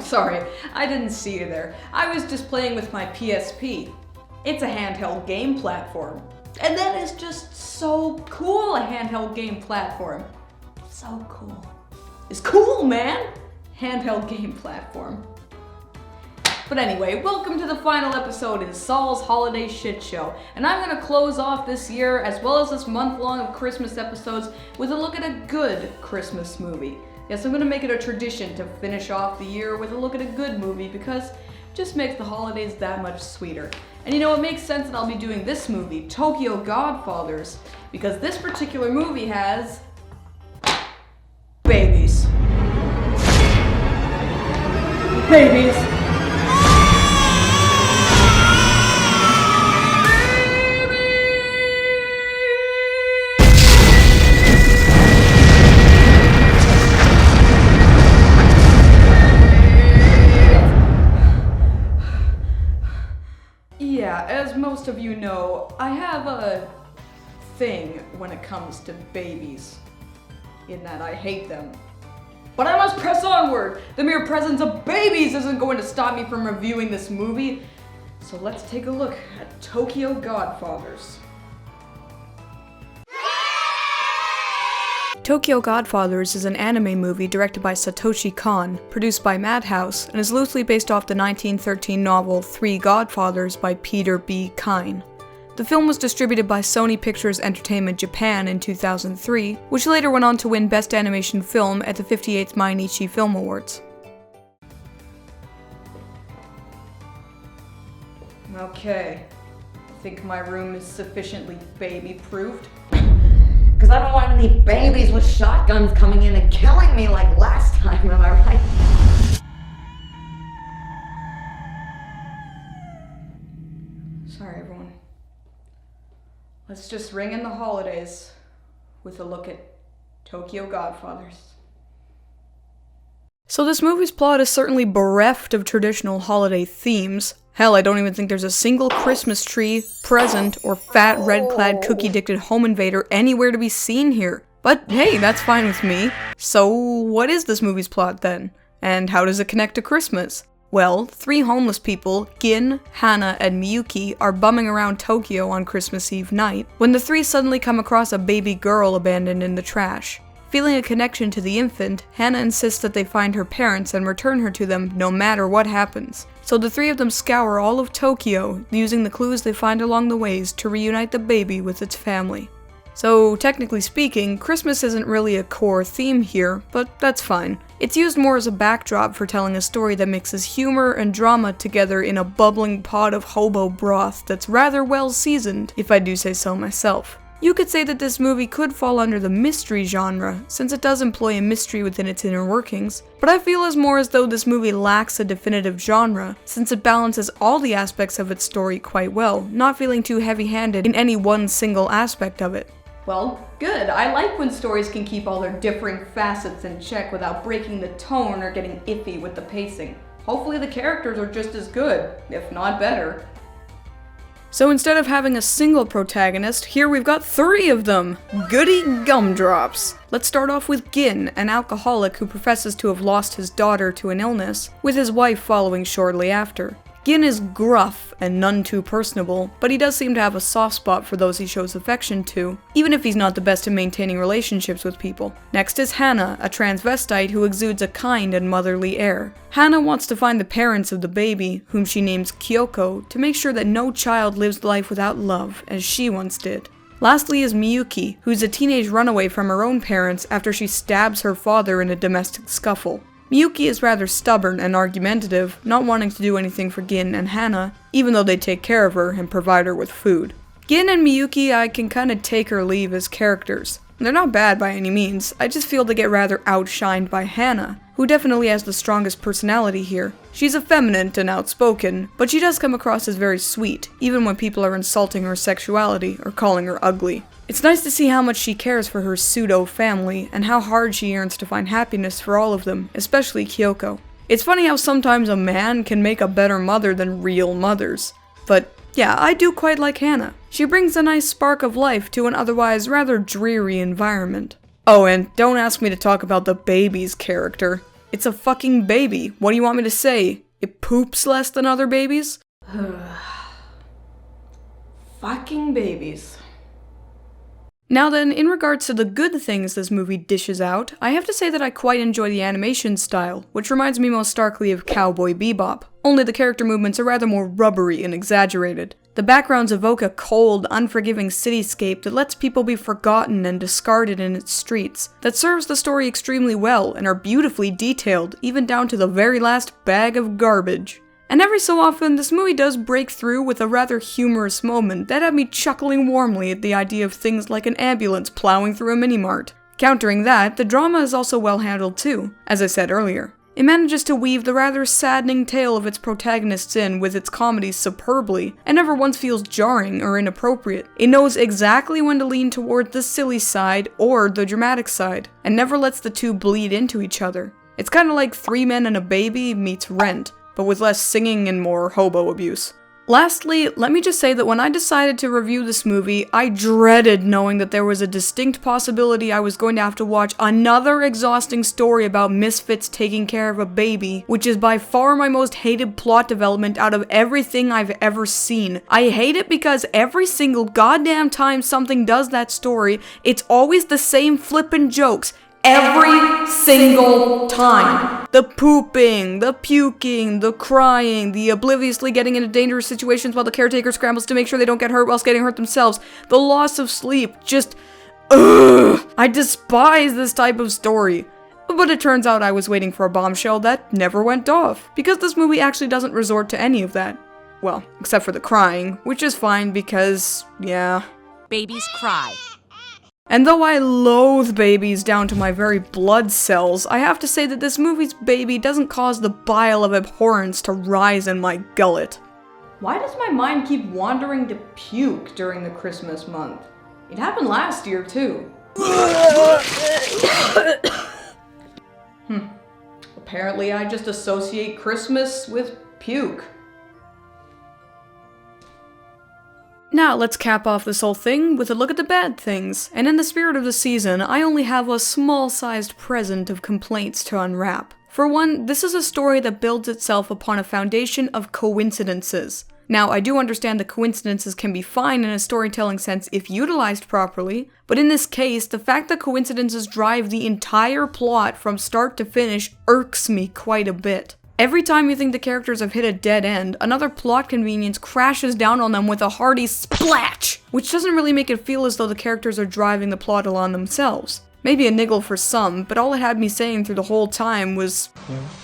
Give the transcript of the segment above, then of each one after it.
sorry, I didn't see you there. I was just playing with my PSP. It's a handheld game platform. And that is just so cool, a handheld game platform. So cool. It's cool, man! Handheld game platform. But anyway, welcome to the final episode in Sol's Holiday Shit Show. And I'm gonna close off this year, as well as this month long of Christmas episodes, with a look at a good Christmas movie. Yes, I'm gonna make it a tradition to finish off the year with a look at a good movie, because it just makes the holidays that much sweeter. And you know, it makes sense that I'll be doing this movie, Tokyo Godfathers, because this particular movie has babies. Babies. Yeah, as most of you know, I have a thing when it comes to babies, in that I hate them. But I must press onward! The mere presence of babies isn't going to stop me from reviewing this movie. So let's take a look at Tokyo Godfathers. Tokyo Godfathers is an anime movie directed by Satoshi Kon, produced by Madhouse, and is loosely based off the 1913 novel Three Godfathers by Peter B. Kine. The film was distributed by Sony Pictures Entertainment Japan in 2003, which later went on to win Best Animation Film at the 58th Mainichi Film Awards. Okay, I think my room is sufficiently baby-proofed. Because I don't want any babies with shotguns coming in and killing me like last time, am I right? Sorry, everyone. Let's just ring in the holidays with a look at Tokyo Godfathers. So this movie's plot is certainly bereft of traditional holiday themes. Hell, I don't even think there's a single Christmas tree, present, or fat red-clad cookie-dicted home invader anywhere to be seen here. But hey, that's fine with me. So what is this movie's plot then? And how does it connect to Christmas? Well, three homeless people, Gin, Hana, and Miyuki, are bumming around Tokyo on Christmas Eve night, when the three suddenly come across a baby girl abandoned in the trash. Feeling a connection to the infant, Hana insists that they find her parents and return her to them no matter what happens. So the three of them scour all of Tokyo, using the clues they find along the ways to reunite the baby with its family. So technically speaking, Christmas isn't really a core theme here, but that's fine. It's used more as a backdrop for telling a story that mixes humor and drama together in a bubbling pot of hobo broth that's rather well seasoned, if I do say so myself. You could say that this movie could fall under the mystery genre, since it does employ a mystery within its inner workings, but I feel as though this movie lacks a definitive genre, since it balances all the aspects of its story quite well, not feeling too heavy-handed in any one single aspect of it. Well, good. I like when stories can keep all their differing facets in check without breaking the tone or getting iffy with the pacing. Hopefully the characters are just as good, if not better. So instead of having a single protagonist, here we've got three of them! Goody gumdrops! Let's start off with Gin, an alcoholic who professes to have lost his daughter to an illness, with his wife following shortly after. Gin is gruff and none too personable, but he does seem to have a soft spot for those he shows affection to, even if he's not the best at maintaining relationships with people. Next is Hana, a transvestite who exudes a kind and motherly air. Hana wants to find the parents of the baby, whom she names Kyoko, to make sure that no child lives life without love, as she once did. Lastly is Miyuki, who's a teenage runaway from her own parents after she stabs her father in a domestic scuffle. Miyuki is rather stubborn and argumentative, not wanting to do anything for Gin and Hana, even though they take care of her and provide her with food. Gin and Miyuki I can kinda take or leave as characters. They're not bad by any means, I just feel they get rather outshined by Hana, who definitely has the strongest personality here. She's effeminate and outspoken, but she does come across as very sweet, even when people are insulting her sexuality or calling her ugly. It's nice to see how much she cares for her pseudo-family, and how hard she yearns to find happiness for all of them, especially Kyoko. It's funny how sometimes a man can make a better mother than real mothers. But yeah, I do quite like Hana. She brings a nice spark of life to an otherwise rather dreary environment. Oh, and don't ask me to talk about the baby's character. It's a fucking baby. What do you want me to say? It poops less than other babies? Fucking babies. Now then, in regards to the good things this movie dishes out, I have to say that I quite enjoy the animation style, which reminds me most starkly of Cowboy Bebop, only the character movements are rather more rubbery and exaggerated. The backgrounds evoke a cold, unforgiving cityscape that lets people be forgotten and discarded in its streets, that serves the story extremely well and are beautifully detailed, even down to the very last bag of garbage. And every so often, this movie does break through with a rather humorous moment that had me chuckling warmly at the idea of things like an ambulance plowing through a mini-mart. Countering that, the drama is also well handled too, as I said earlier. It manages to weave the rather saddening tale of its protagonists in with its comedy superbly, and never once feels jarring or inappropriate. It knows exactly when to lean toward the silly side or the dramatic side, and never lets the two bleed into each other. It's kinda like Three Men and a Baby meets Rent, but with less singing and more hobo abuse. Lastly, let me just say that when I decided to review this movie, I dreaded knowing that there was a distinct possibility I was going to have to watch another exhausting story about misfits taking care of a baby, which is by far my most hated plot development out of everything I've ever seen. I hate it because every single goddamn time something does that story, it's always the same flippin' jokes. Every single time. The pooping, the puking, the crying, the obliviously getting into dangerous situations while the caretaker scrambles to make sure they don't get hurt whilst getting hurt themselves. The loss of sleep. Just, ugh. I despise this type of story. But it turns out I was waiting for a bombshell that never went off, because this movie actually doesn't resort to any of that. Well, except for the crying, which is fine because, yeah. Babies cry. And though I loathe babies down to my very blood cells, I have to say that this movie's baby doesn't cause the bile of abhorrence to rise in my gullet. Why does my mind keep wandering to puke during the Christmas month? It happened last year, too. Apparently I just associate Christmas with puke. Now let's cap off this whole thing with a look at the bad things, and in the spirit of the season, I only have a small-sized present of complaints to unwrap. For one, this is a story that builds itself upon a foundation of coincidences. Now, I do understand that coincidences can be fine in a storytelling sense if utilized properly, but in this case, the fact that coincidences drive the entire plot from start to finish irks me quite a bit. Every time you think the characters have hit a dead end, another plot convenience crashes down on them with a hearty splatch, which doesn't really make it feel as though the characters are driving the plot along themselves. Maybe a niggle for some, but all it had me saying through the whole time was,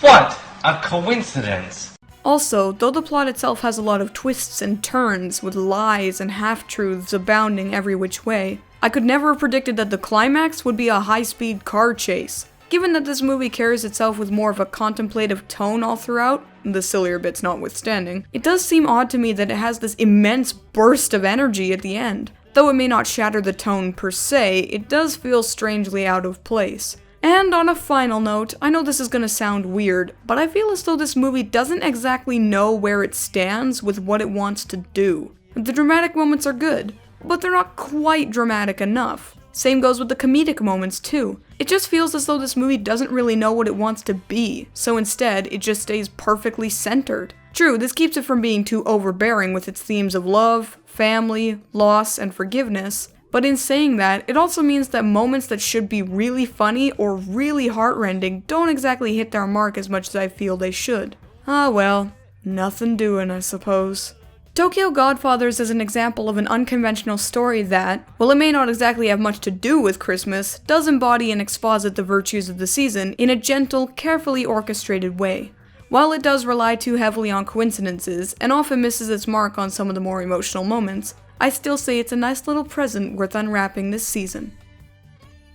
"What a coincidence!" Also, though the plot itself has a lot of twists and turns, with lies and half-truths abounding every which way, I could never have predicted that the climax would be a high-speed car chase. Given that this movie carries itself with more of a contemplative tone all throughout, the sillier bits notwithstanding, it does seem odd to me that it has this immense burst of energy at the end. Though it may not shatter the tone per se, it does feel strangely out of place. And on a final note, I know this is gonna sound weird, but I feel as though this movie doesn't exactly know where it stands with what it wants to do. The dramatic moments are good, but they're not quite dramatic enough. Same goes with the comedic moments too. It just feels as though this movie doesn't really know what it wants to be, so instead, it just stays perfectly centered. True, this keeps it from being too overbearing with its themes of love, family, loss, and forgiveness, but in saying that, it also means that moments that should be really funny or really heartrending don't exactly hit their mark as much as I feel they should. Ah well, nothing doing, I suppose. Tokyo Godfathers is an example of an unconventional story that, while it may not exactly have much to do with Christmas, does embody and exposit the virtues of the season in a gentle, carefully orchestrated way. While it does rely too heavily on coincidences, and often misses its mark on some of the more emotional moments, I still say it's a nice little present worth unwrapping this season.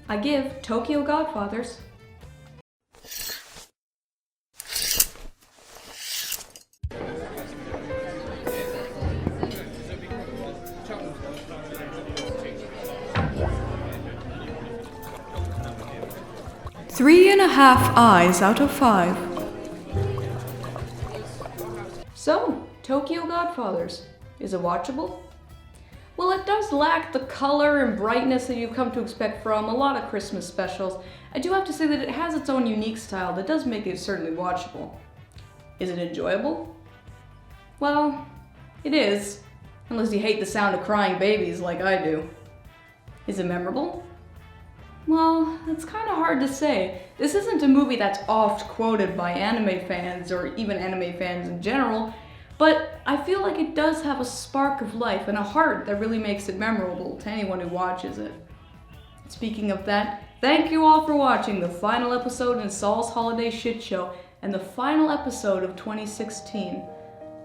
I give Tokyo Godfathers. Three and a half eyes out of 5. So, Tokyo Godfathers. Is it watchable? Well, it does lack the color and brightness that you've come to expect from a lot of Christmas specials, I do have to say that it has its own unique style that does make it certainly watchable. Is it enjoyable? Well, it is, unless you hate the sound of crying babies like I do. Is it memorable? Well, it's kind of hard to say. This isn't a movie that's oft quoted by anime fans or even anime fans in general, but I feel like it does have a spark of life and a heart that really makes it memorable to anyone who watches it. Speaking of that, thank you all for watching the final episode in Sol's Holiday Shit Show and the final episode of 2016.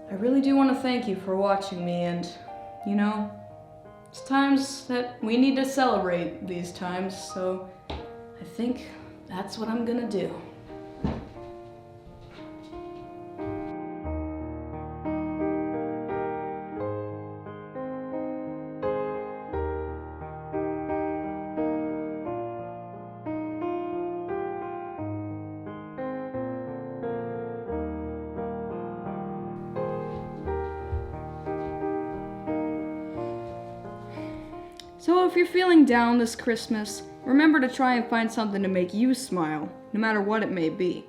I really do want to thank you for watching me, and, you know, it's times that we need to celebrate these times, so I think that's what I'm gonna do. So if you're feeling down this Christmas, remember to try and find something to make you smile, no matter what it may be.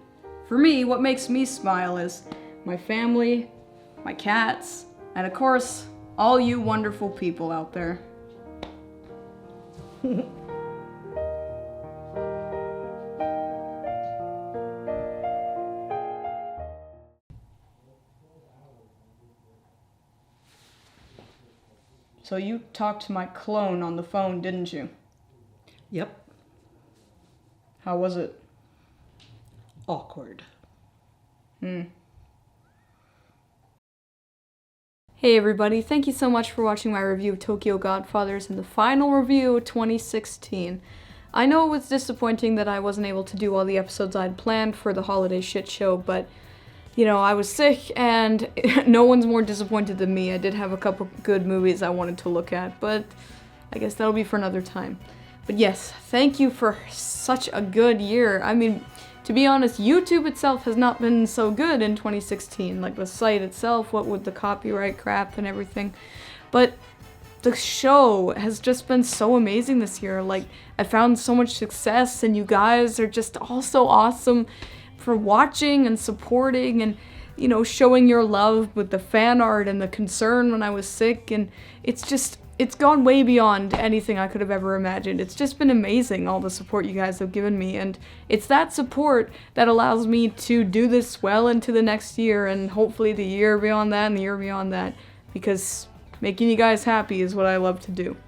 For me, what makes me smile is my family, my cats, and of course, all you wonderful people out there. So you talked to my clone on the phone, didn't you? Yep. How was it? Awkward. Hey everybody, thank you so much for watching my review of Tokyo Godfathers and the final review of 2016. I know it was disappointing that I wasn't able to do all the episodes I'd planned for the holiday shit show, but you know, I was sick and no one's more disappointed than me. I did have a couple good movies I wanted to look at, but I guess that'll be for another time. But yes, thank you for such a good year. I mean, to be honest, YouTube itself has not been so good in 2016. Like the site itself, what with the copyright crap and everything. But the show has just been so amazing this year. Like, I found so much success and you guys are just all so awesome for watching and supporting and, you know, showing your love with the fan art and the concern when I was sick, and it's gone way beyond anything I could have ever imagined. It's just been amazing, all the support you guys have given me, and it's that support that allows me to do this well into the next year and hopefully the year beyond that and the year beyond that, because making you guys happy is what I love to do.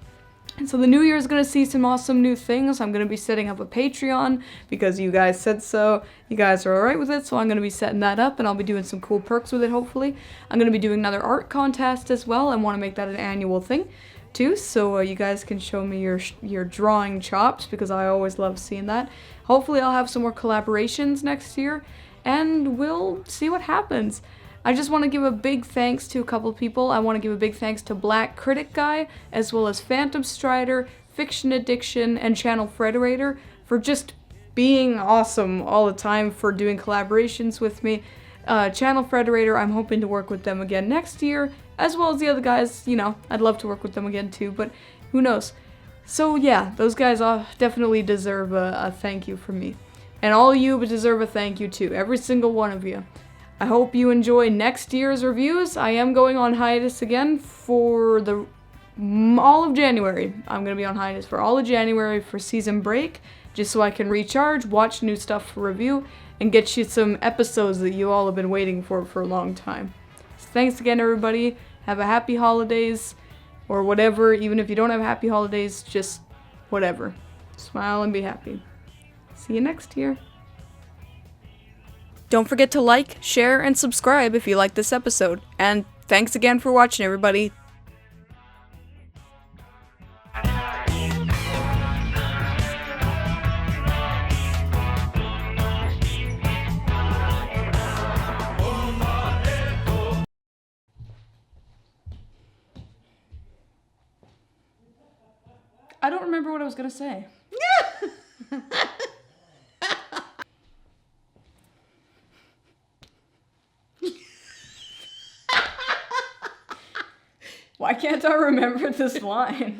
And so the new year is going to see some awesome new things. I'm going to be setting up a Patreon because you guys said so. You guys are alright with it, so I'm going to be setting that up and I'll be doing some cool perks with it, hopefully. I'm going to be doing another art contest as well. I want to make that an annual thing too, so you guys can show me your drawing chops because I always love seeing that. Hopefully I'll have some more collaborations next year and we'll see what happens. I just want to give a big thanks to a couple people. I want to give a big thanks to Black Critic Guy, as well as Phantom Strider, Fiction Addiction, and Channel Frederator for just being awesome all the time, for doing collaborations with me. Channel Frederator, I'm hoping to work with them again next year, as well as the other guys. You know, I'd love to work with them again too, but who knows. So yeah, those guys definitely deserve a thank you from me. And all you deserve a thank you too, every single one of you. I hope you enjoy next year's reviews. I am going on hiatus again for all of January. I'm going to be on hiatus for all of January for season break, just so I can recharge, watch new stuff for review, and get you some episodes that you all have been waiting for a long time. So thanks again, everybody. Have a happy holidays, or whatever. Even if you don't have happy holidays, just whatever. Smile and be happy. See you next year. Don't forget to like, share, and subscribe if you like this episode. And thanks again for watching, everybody. I don't remember what I was gonna say. Why can't I remember this line?